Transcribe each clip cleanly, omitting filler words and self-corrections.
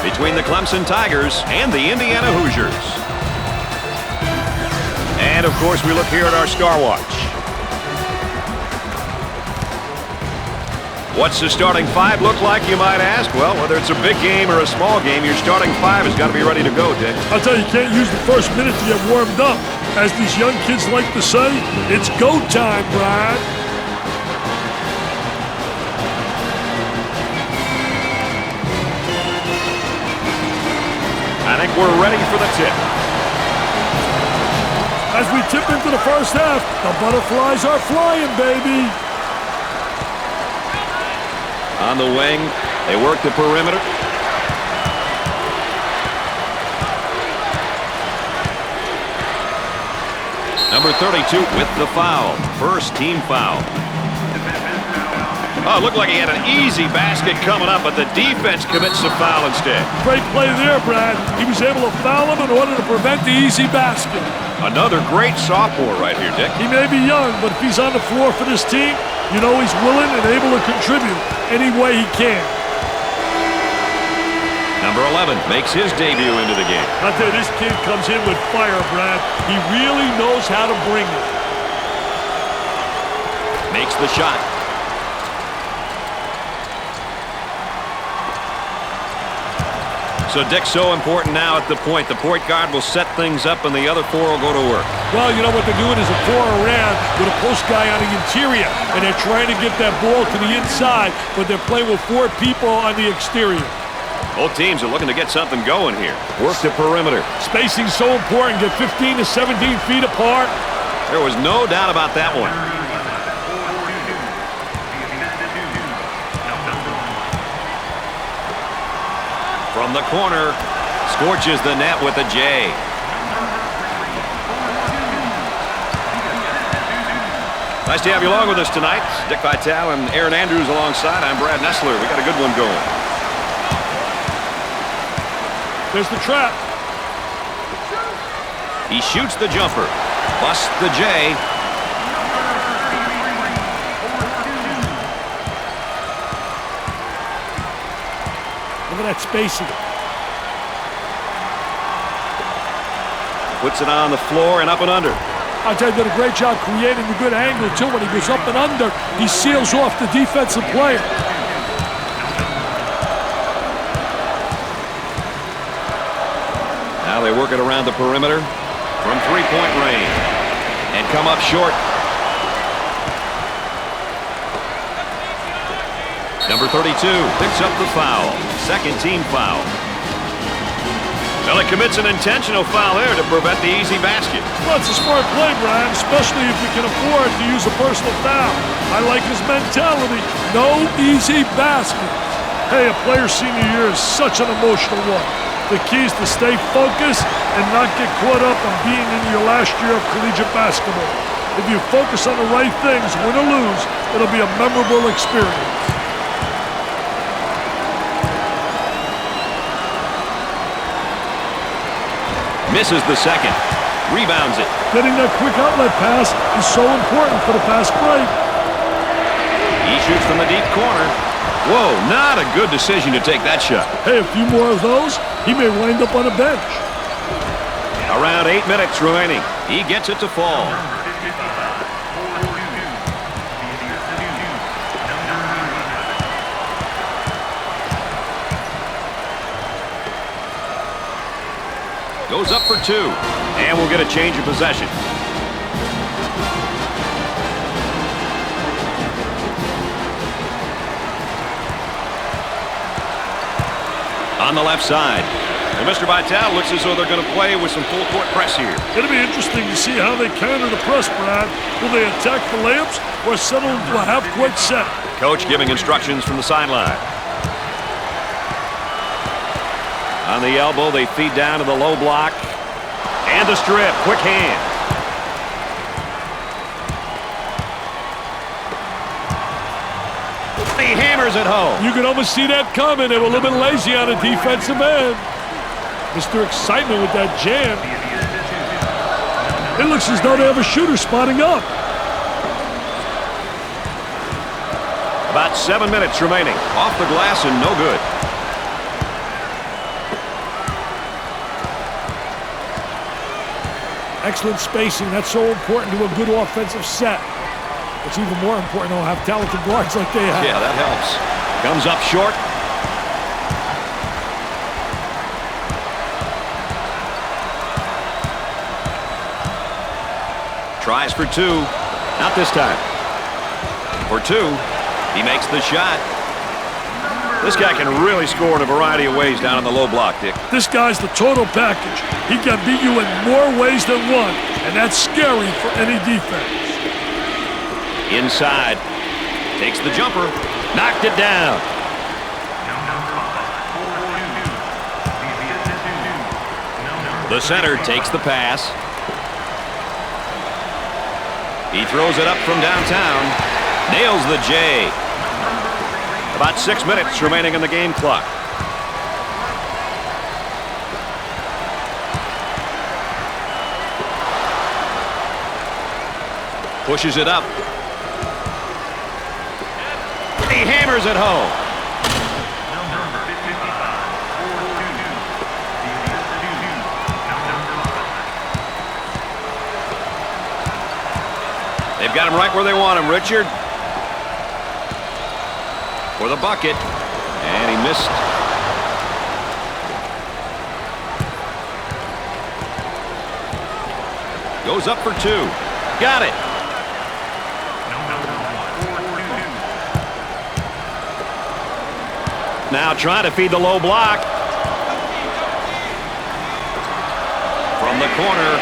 between the Clemson Tigers and the Indiana Hoosiers. And, of course, we look here at our Star Watch. What's the starting five look like, you might ask? Well, whether it's a big game or a small game, your starting five has got to be ready to go, Dick. I'll tell you, you can't use the first minute to get warmed up. As these young kids like to say, it's go time, Brad. I think we're ready for the tip. As we tip into the first half, the butterflies are flying, baby. On the wing, they work the perimeter. Number 32 with the foul. First team foul. Oh, it looked like he had an easy basket coming up, but the defense commits the foul instead. Great play there, Brad. He was able to foul him in order to prevent the easy basket. Another great sophomore right here, Dick. He may be young, but if he's on the floor for this team, you know he's willing and able to contribute any way he can. Number 11 makes his debut into the game. I tell you, this kid comes in with fire, Brad. He really knows how to bring it. Makes the shot. So, Dick, so important now at the point. The point guard will set things up, and the other four will go to work. Well, you know what they're doing is a four around with a post guy on the interior, and they're trying to get that ball to the inside, but they're playing with four people on the exterior. Both teams are looking to get something going here. Work the perimeter. Spacing's so important. Get 15 to 17 feet apart. There was no doubt about that one. From the corner, scorches the net with a J. Nice to have you along with us tonight. Dick Vitale and Aaron Andrews alongside. I'm Brad Nessler. We got a good one going. There's the trap. He shoots the jumper. Busts the J. Look at that spacing. Puts it on the floor and up and under. I tell you, did a great job creating a good angle, too. When he goes up and under, he seals off the defensive player. Now they work it around the perimeter from three-point range and come up short. Number 32 picks up the foul. Second team foul. Well, he commits an intentional foul there to prevent the easy basket. Well, it's a smart play, Brian, especially if you can afford to use a personal foul. I like his mentality. No easy basket. Hey, a player's senior year is such an emotional one. The key is to stay focused and not get caught up on being in your last year of collegiate basketball. If you focus on the right things, win or lose, it'll be a memorable experience. Misses the second. Rebounds it. Getting that quick outlet pass is so important for the fast break. He shoots from the deep corner. Whoa, not a good decision to take that shot. Hey, a few more of those, he may wind up on a bench. Around 8 minutes remaining. He gets it to fall. Goes up for two, and we'll get a change of possession. On the left side. And Mr. Vitale looks as though they're going to play with some full court press here. It'll be interesting to see how they counter the press, Brad. Will they attack the layups or settle into a half-court set? Coach giving instructions from the sideline. On the elbow, they feed down to the low block. And the strip. Quick hand. He hammers it home. You can almost see that coming. They were a little bit lazy on the defensive end. Mr. Excitement with that jam. It looks as though they have a shooter spotting up. About 7 minutes remaining. Off the glass and no good. Excellent spacing. That's so important to a good offensive set. It's even more important to have talented guards like they have. Yeah, that helps. Comes up short. Tries for two. Not this time. For two. He makes the shot. This guy can really score in a variety of ways down in the low block, Dick. This guy's the total package. He can beat you in more ways than one, and that's scary for any defense. Inside. Takes the jumper. Knocked it down. The center takes the pass. He throws it up from downtown. Nails the J. About 6 minutes remaining in the game clock. Pushes it up. He hammers it home. They've got him right where they want him, Richard. For the bucket. And he missed. Goes up for two. Got it. Now trying to feed the low block. From the corner.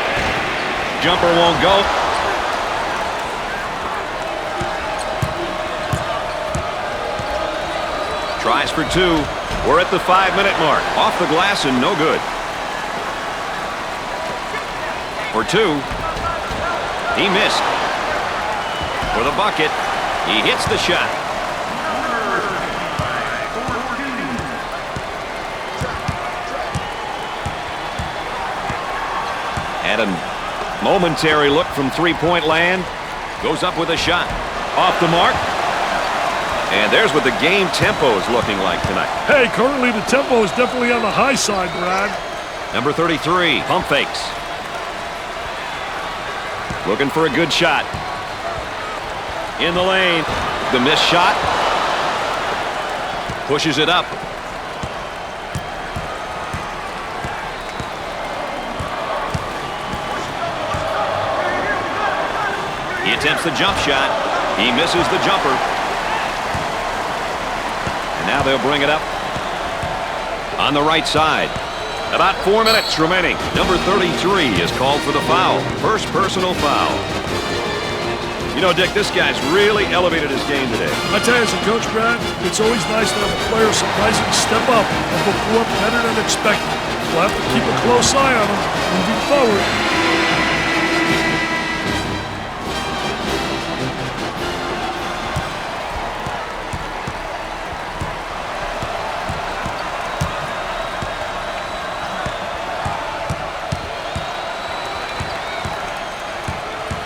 Jumper won't go. Tries for two. We're at the 5-minute mark. Off the glass and no good. For two. He missed. For the bucket. He hits the shot. Had a momentary look from three-point land. Goes up with a shot. Off the mark. And there's what the game tempo is looking like tonight. Hey, currently the tempo is definitely on the high side, Brad. Number 33, pump fakes. Looking for a good shot. In the lane. The missed shot. Pushes it up. He attempts the jump shot. He misses the jumper. And now they'll bring it up on the right side. About 4 minutes remaining. Number 33 is called for the foul. First personal foul. You know, Dick, this guy's really elevated his game today. I tell you, as a coach, Brad, it's always nice to have a player surprisingly step up and perform better than expected. We'll have to keep a close eye on him moving forward.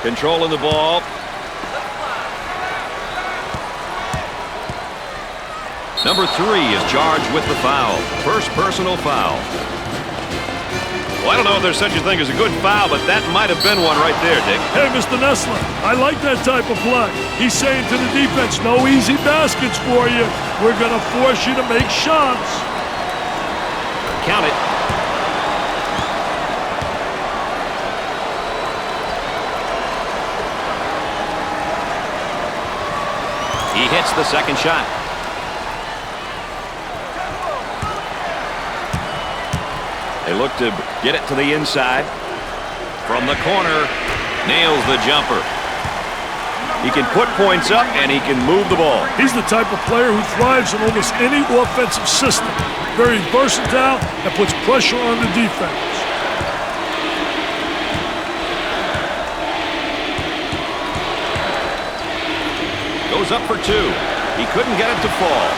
Controlling the ball. Number 3 is charged with the foul. First personal foul. Well, I don't know if there's such a thing as a good foul, but that might have been one right there, Dick. Hey, Mr. Nessler, I like that type of play. He's saying to the defense, no easy baskets for you. We're going to force you to make shots. Count it. He hits the second shot. They look to get it to the inside. From the corner, nails the jumper. He can put points up and he can move the ball. He's the type of player who thrives in almost any offensive system. Very versatile and puts pressure on the defense. Goes up for two. He couldn't get it to fall.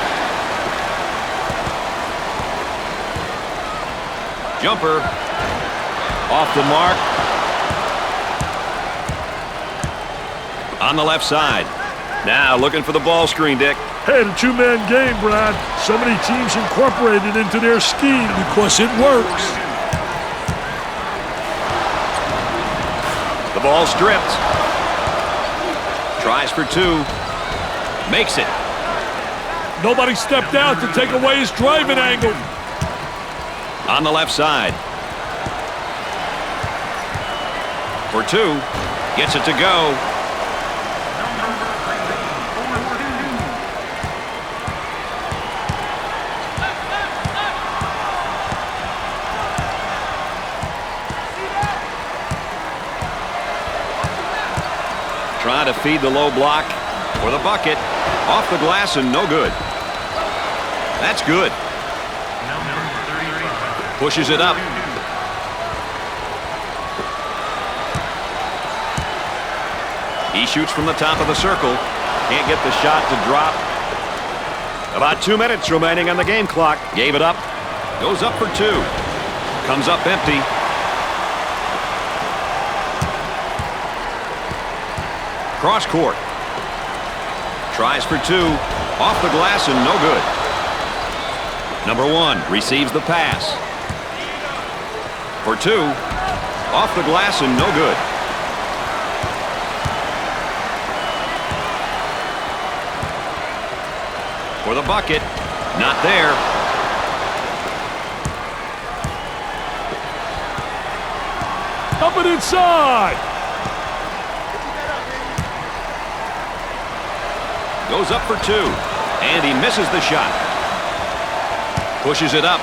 Jumper. Off the mark. On the left side. Now looking for the ball screen, Dick. Hey, the two-man game, Brad. So many teams incorporate it into their scheme because it works. ball stripped. Tries for two. Makes it. Nobody stepped out to take away his driving angle. On the left side. For two. Gets it to go. Trying to feed the low block for the bucket. Off the glass and no good. That's good. Pushes it up. He shoots from the top of the circle. Can't get the shot to drop. About 2 minutes remaining on the game clock. Gave it up. Goes up for two. Comes up empty. Cross court. Tries for two. Off the glass and no good. Number one receives the pass. For two. Off the glass and no good. For the bucket. Not there. Up and inside. Goes up for two. And he misses the shot. Pushes it up.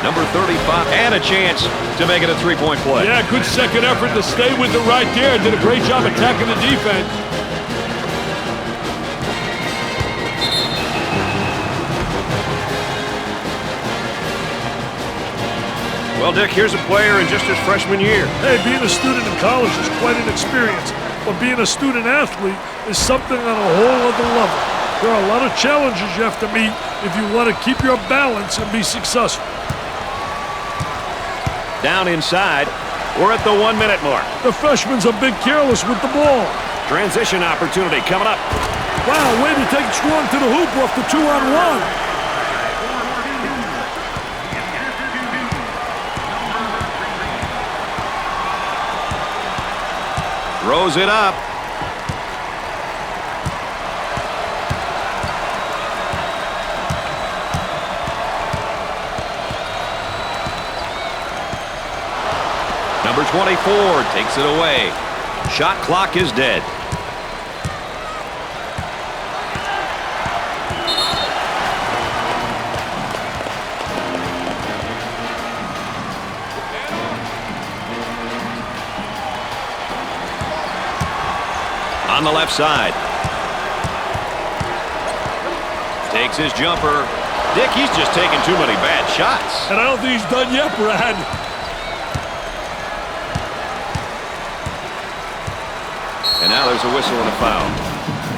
Number 35. And a chance to make it a three-point play. Yeah, good second effort to stay with it right there. Did a great job attacking the defense. Well, Dick, here's a player in just his freshman year. Hey, being a student in college is quite an experience, but being a student athlete is something on a whole other level. There are a lot of challenges you have to meet if you want to keep your balance and be successful. Down inside. We're at the 1 minute mark. The freshman's a bit careless with the ball. Transition opportunity coming up. Wow, way to take it strong to the hoop off the 2-on-1. Throws it up. Number 24 takes it away. Shot clock is dead. On the left side. Takes his jumper. Dick, he's just taking too many bad shots. And I don't think he's done yet, Brad. And now there's a whistle and a foul.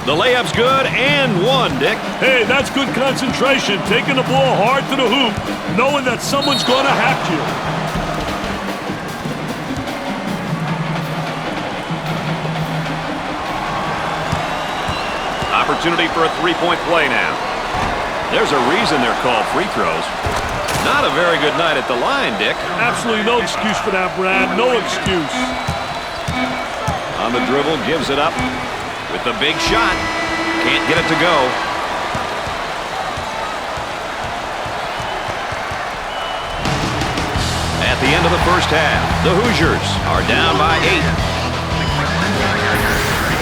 The layup's good and one, Dick. Hey, that's good concentration. Taking the ball hard to the hoop, knowing that someone's going to hack you. Opportunity for a three-point play now. There's a reason they're called free throws. Not a very good night at the line, Dick. Absolutely no excuse for that, Brad. No excuse. On the dribble, gives it up with the big shot. Can't get it to go. At the end of the first half, the Hoosiers are down by 8.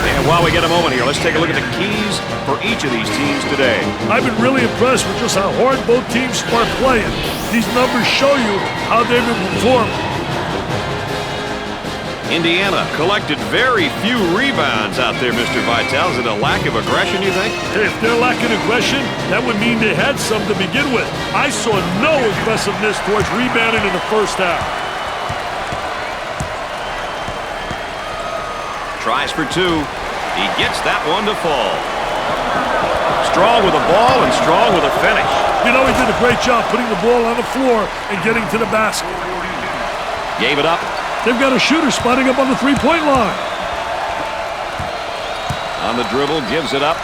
And while we get a moment here, let's take a look at the keys for each of these teams today. I've been really impressed with just how hard both teams are playing. These numbers show you how they've been performing. Indiana collected very few rebounds out there, Mr. Vitale. Is it a lack of aggression, you think? Hey, if they're lacking aggression, that would mean they had some to begin with. I saw no aggressiveness towards rebounding in the first half. Tries for two. He gets that one to fall. Strong with the ball and strong with a finish. You know, he did a great job putting the ball on the floor and getting to the basket. Gave it up. They've got a shooter spotting up on the three-point line. On the dribble, gives it up.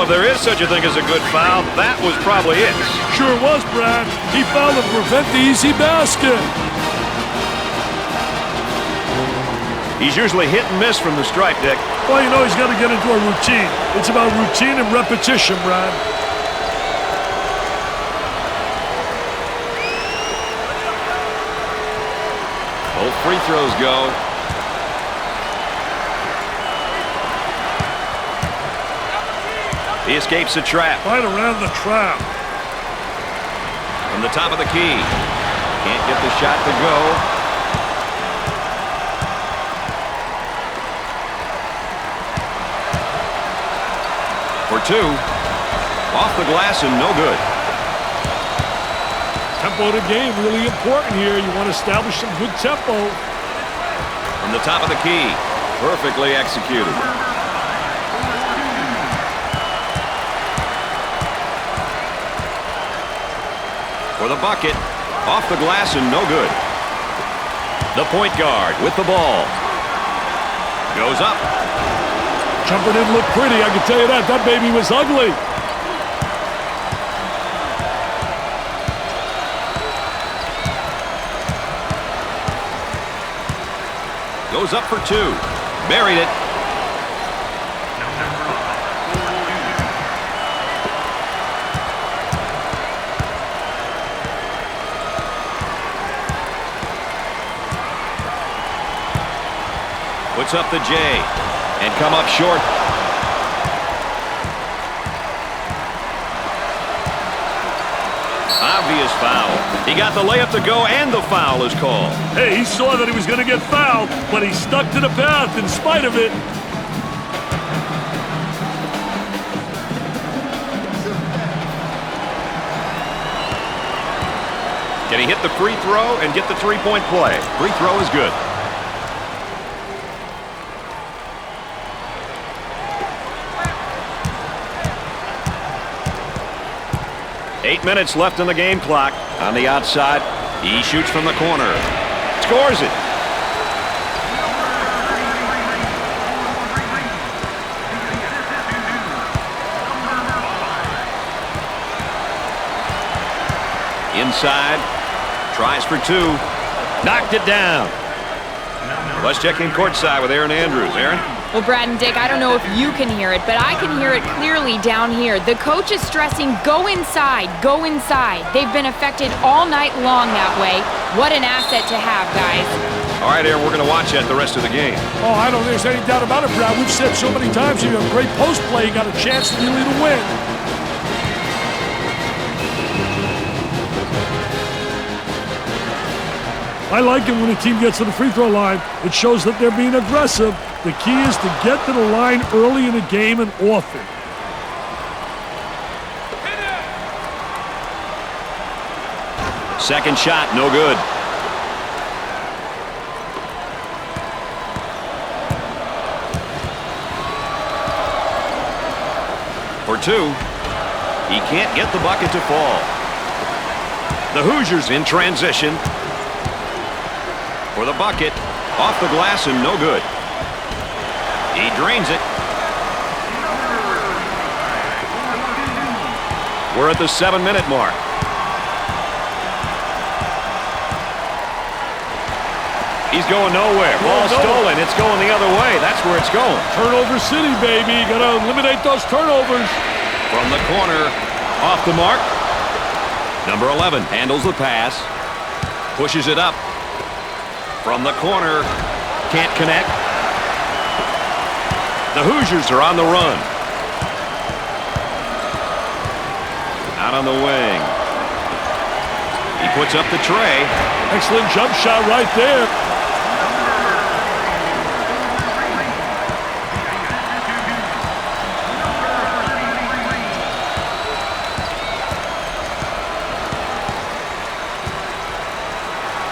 if there is such a thing as a good foul, that was probably it. Sure was, Brad. He fouled to prevent the easy basket. He's usually hit and miss from the stripe, Dick. Well, you know he's got to get into a routine. It's about routine and repetition, Brad. Both free throws go. He escapes the trap. Right around the trap. From the top of the key. Can't get the shot to go. For two. Off the glass and no good. Tempo of the game really important here. You want to establish some good tempo. From the top of the key. Perfectly executed. For the bucket. Off the glass and no good. The point guard with the ball. Goes up. Jumper didn't look pretty, I can tell you that. That baby was ugly. Goes up for two. Buried it. Puts up the J. And come up short. Obvious foul. He got the layup to go and the foul is called. Hey, he saw that he was going to get fouled, but he stuck to the path in spite of it. Can he hit the free throw and get the three-point play? Free throw is good. Eight minutes left in the game clock. On the outside, he shoots from the corner. Scores it. Inside. Tries for two. Knocked it down. Let's check in courtside with Aaron Andrews. Aaron? Well, Brad and Dick, I don't know if you can hear it, but I can hear it clearly down here. The coach is stressing, go inside, go inside. They've been affected all night long that way. What an asset to have, guys. All right, Aaron, we're going to watch that the rest of the game. Oh, I don't think there's any doubt about it, Brad. We've said so many times, you have great post play, you got a chance really to win. I like it when a team gets to the free throw line. It shows that they're being aggressive. The key is to get to the line early in the game and often. Second shot, no good. For two. He can't get the bucket to fall. The Hoosiers in transition. For the bucket, off the glass and no good. He drains it. We're at the 7-minute mark. He's going nowhere. Ball stolen. It's going the other way. That's where it's going. Turnover city, baby. You got to eliminate those turnovers. From the corner, off the mark. Number 11 handles the pass. Pushes it up. From the corner, can't connect. The Hoosiers are on the run. Out on the wing. He puts up the tray. Excellent jump shot right there.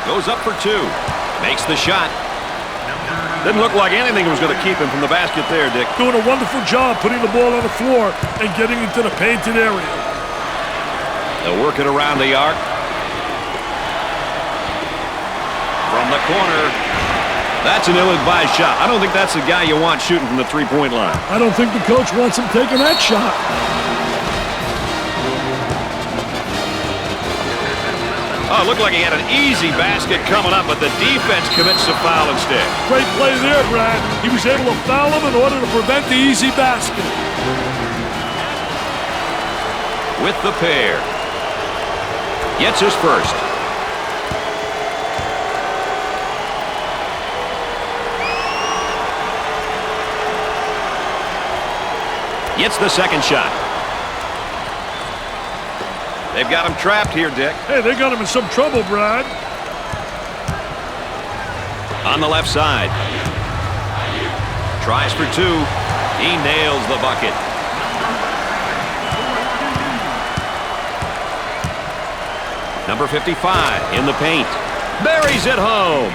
Goes up for two. Makes the shot. Didn't look like anything was going to keep him from the basket there, Dick. Doing a wonderful job putting the ball on the floor and getting into the painted area. They'll work it around the arc. From the corner. That's an ill-advised shot. I don't think that's the guy you want shooting from the three-point line. I don't think the coach wants him taking that shot. Oh, it looked like he had an easy basket coming up, but the defense commits a foul instead. Great play there, Brad. He was able to foul him in order to prevent the easy basket. With the pair. Gets his first. Gets the second shot. They've got him trapped here, Dick. Hey, they got him in some trouble, Brad. On the left side. Tries for two. He nails the bucket. Number 55 in the paint. Buries it home.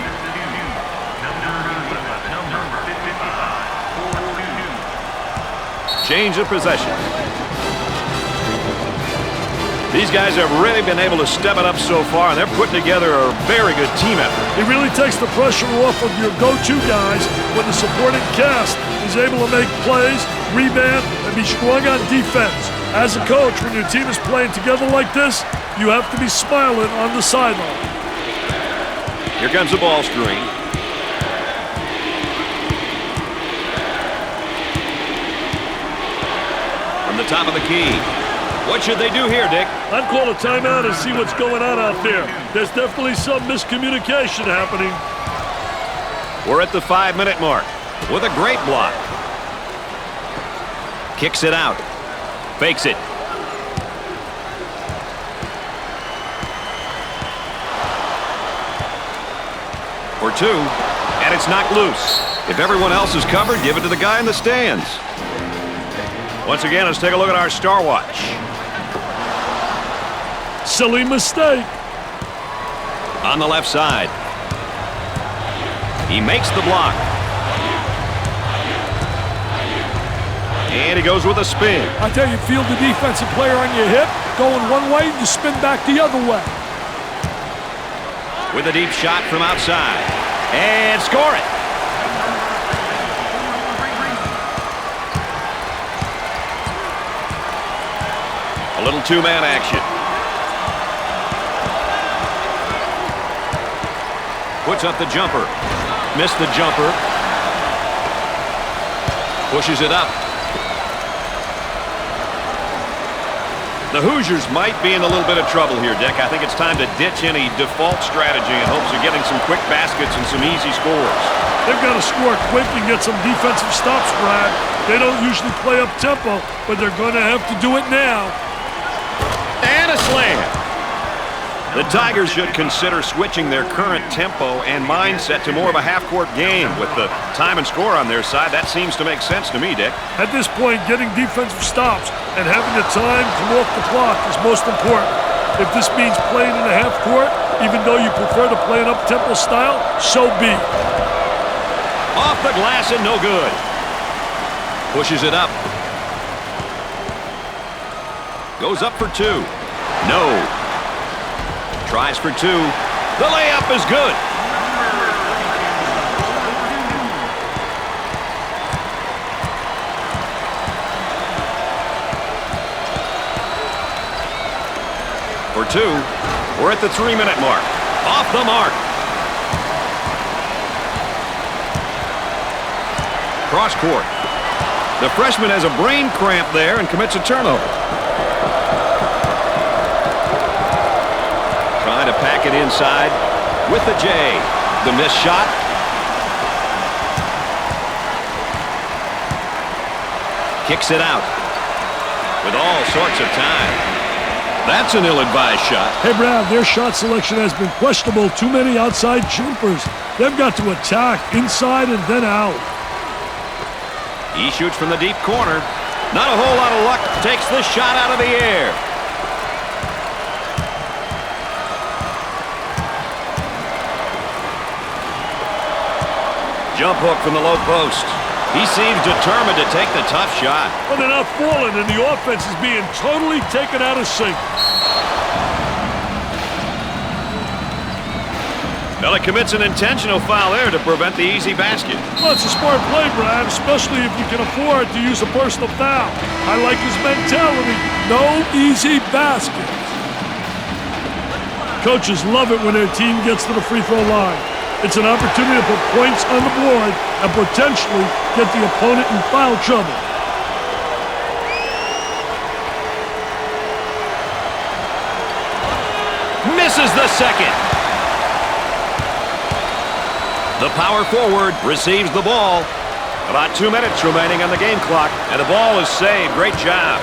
Change of possession. These guys have really been able to step it up so far, and they're putting together a very good team effort. It really takes the pressure off of your go-to guys when the supporting cast is able to make plays, rebound, and be strong on defense. As a coach, when your team is playing together like this, you have to be smiling on the sideline. Here comes the ball screen. From the top of the key. What should they do here, Dick? I'd call a timeout and see what's going on out there. There's definitely some miscommunication happening. We're at the 5-minute mark with a great block. Kicks it out. Fakes it. For two, and it's knocked loose. If everyone else is covered, give it to the guy in the stands. Once again, let's take a look at our star watch. Silly mistake. On the left side. He makes the block. And he goes with a spin. I tell you, feel the defensive player on your hip, going one way, you spin back the other way. With a deep shot from outside. And score it. A little two-man action. Puts up the jumper. Missed the jumper. Pushes it up. The Hoosiers might be in a little bit of trouble here, Dick. I think it's time to ditch any default strategy in hopes of getting some quick baskets and some easy scores. They've got to score quick and get some defensive stops, Brad. They don't usually play up tempo, but they're going to have to do it now. And a slam. The Tigers should consider switching their current tempo and mindset to more of a half-court game. With the time and score on their side, that seems to make sense to me, Dick. At this point, getting defensive stops and having the time come off the clock is most important. If this means playing in a half court, even though you prefer to play an up-tempo style, so be it. Off the glass and no good. Pushes it up. Goes up for two. No. Tries for two. The layup is good. For two. We're at the 3-minute mark. Off the mark. Cross court. The freshman has a brain cramp there and commits a turnover. Trying to pack it inside with the J. The missed shot. Kicks it out with all sorts of time. That's an ill-advised shot. Hey, Brad, their shot selection has been questionable. Too many outside jumpers. They've got to attack inside and then out. He shoots from the deep corner. Not a whole lot of luck. Takes this shot out of the air. Jump hook from the low post. He seems determined to take the tough shot. Well, they're not falling, and the offense is being totally taken out of sync. Well, it commits an intentional foul there to prevent the easy basket. Well, it's a smart play, Brad, especially if you can afford to use a personal foul. I like his mentality. No easy baskets. Coaches love it when their team gets to the free throw line. It's an opportunity to put points on the board and potentially get the opponent in foul trouble. Misses the second. The power forward receives the ball. About 2 minutes remaining on the game clock, and the ball is saved. Great job.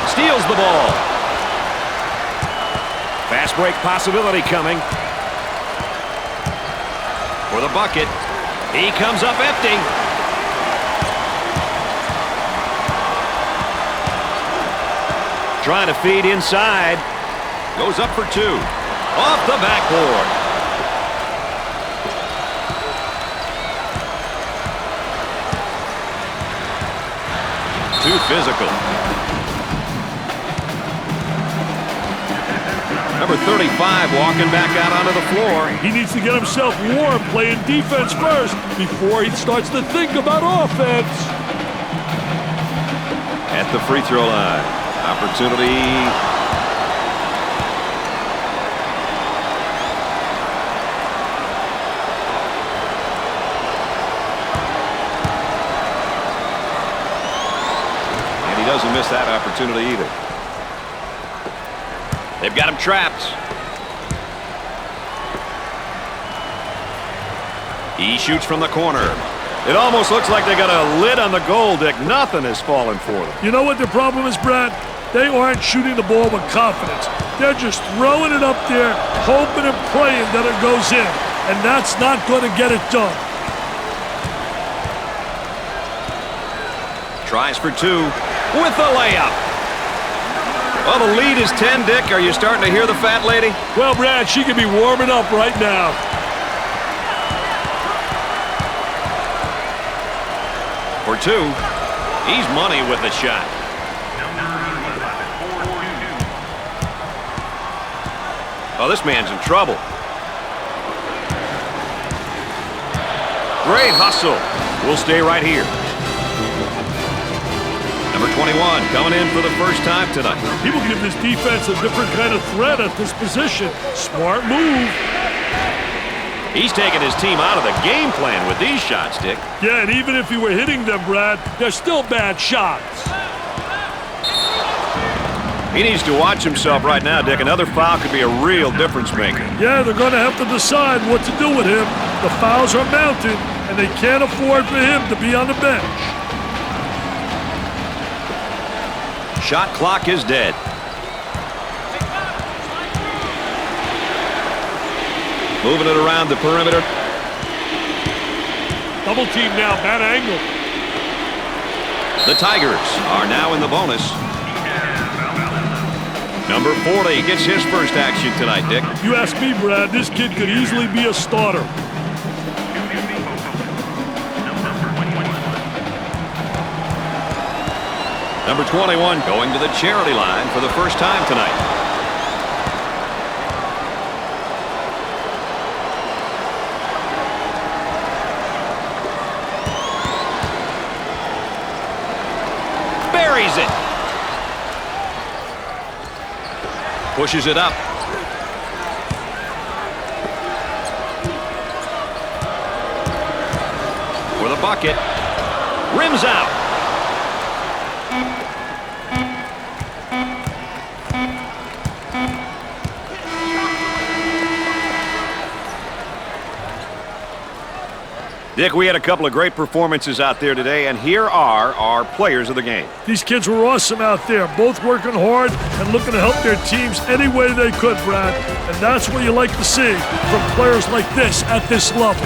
Steals the ball. Fast break possibility coming. For the bucket. He comes up empty. Trying to feed inside. Goes up for two. Off the backboard. Too physical. Number 35 walking back out onto the floor. He needs to get himself warm playing defense first before he starts to think about offense. At the free throw line. Opportunity. Doesn't miss that opportunity either. They've got him trapped. He shoots from the corner. It almost looks like they got a lid on the goal, Dick. Nothing has fallen for them. You know what their problem is, Brad? They aren't shooting the ball with confidence. They're just throwing it up there, hoping and praying that it goes in. And that's not going to get it done. Tries for two. With the layup. Well, the lead is 10, Dick. Are you starting to hear the fat lady? Well, Brad, she could be warming up right now. For two. He's money with the shot. Oh, this man's in trouble. Great hustle. We'll stay right here. Number 21 coming in for the first time tonight. People give this defense a different kind of threat at this position. Smart move. He's taking his team out of the game plan with these shots, Dick. Yeah, and even if he were hitting them, Brad, they're still bad shots. He needs to watch himself right now, Dick. Another foul could be a real difference maker. Yeah, they're going to have to decide what to do with him. The fouls are mounted, and they can't afford for him to be on the bench. Shot clock is dead. Moving it around the perimeter. Double team now, bad angle. The Tigers are now in the bonus. Number 40 gets his first action tonight, Dick. You ask me, Brad, this kid could easily be a starter. Number 21 going to the charity line for the first time tonight. Buries it. Pushes it up. For the bucket. Rims out. Dick, we had a couple of great performances out there today, and here are our players of the game. These kids were awesome out there, both working hard and looking to help their teams any way they could, Brad. And that's what you like to see from players like this at this level.